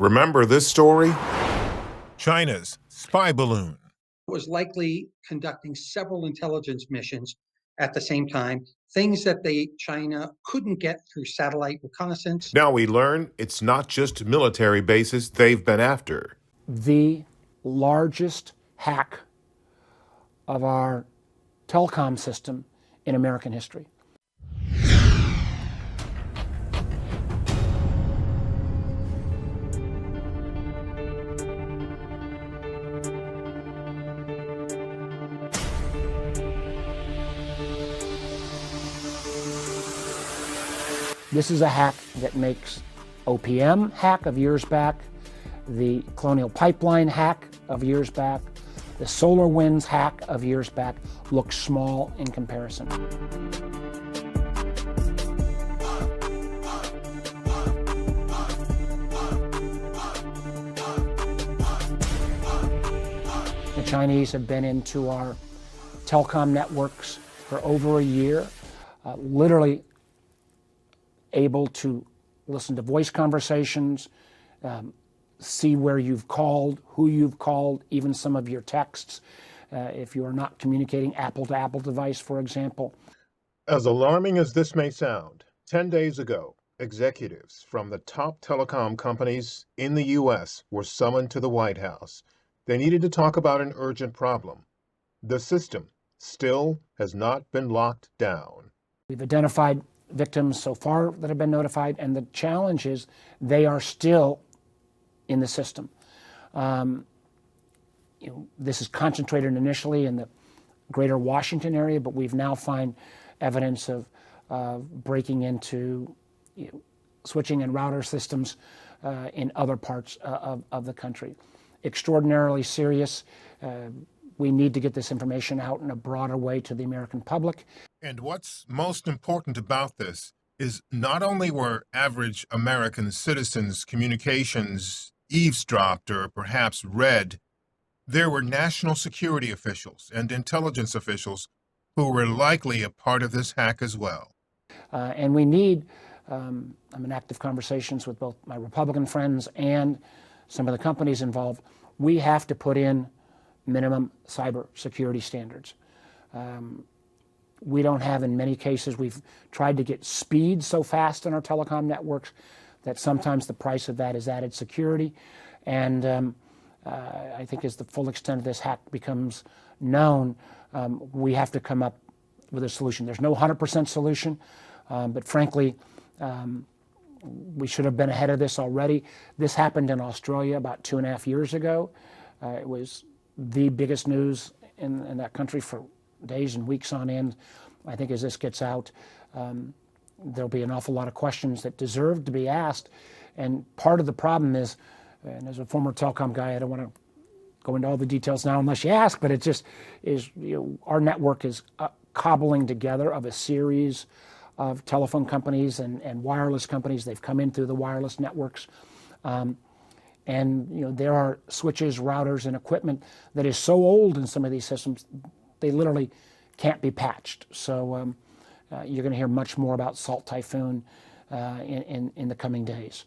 Remember this story? China's spy balloon. Was likely conducting several intelligence missions at the same time, things that China couldn't get through satellite reconnaissance. Now we learn it's not just military bases they've been after. The largest hack of our telecom system in American history. This is a hack that makes OPM hack of years back, the Colonial Pipeline hack of years back, the SolarWinds hack of years back look small in comparison. The Chinese have been into our telecom networks for over a year, literally able to listen to voice conversations, see where you've called, who you've called, even some of your texts, if you are not communicating Apple-to-Apple device, for example. As alarming as this may sound, 10 days ago, executives from the top telecom companies in the U.S. were summoned to the White House. They needed to talk about an urgent problem. The system still has not been locked down. We've identified victims so far that have been notified, and the challenge is they are still in the system. This is concentrated initially in the greater Washington area, but we've now found evidence of breaking into switching and router systems in other parts of the country. Extraordinarily serious. We need to get this information out in a broader way to the American public. And what's most important about this is not only were average American citizens' communications eavesdropped or perhaps read, there were national security officials and intelligence officials who were likely a part of this hack as well. And we need, I'm in active conversations with both my Republican friends and some of the companies involved. We have to put in minimum cyber security standards. We don't have, in many cases, we've tried to get speed so fast in our telecom networks that sometimes the price of that is added security. And I think as the full extent of this hack becomes known, we have to come up with a solution. There's no 100% solution, but frankly, we should have been ahead of this already. This happened in Australia about 2.5 years ago. It was the biggest news in that country for days and weeks on end. I think as this gets out, there'll be an awful lot of questions that deserve to be asked. And part of the problem is, and as a former telecom guy, I don't want to go into all the details now unless you ask, but it just is, our network is cobbling together of a series of telephone companies and wireless companies. They've come in through the wireless networks. And there are switches, routers, and equipment that is so old in some of these systems, they literally can't be patched. So you're going to hear much more about Salt Typhoon in the coming days.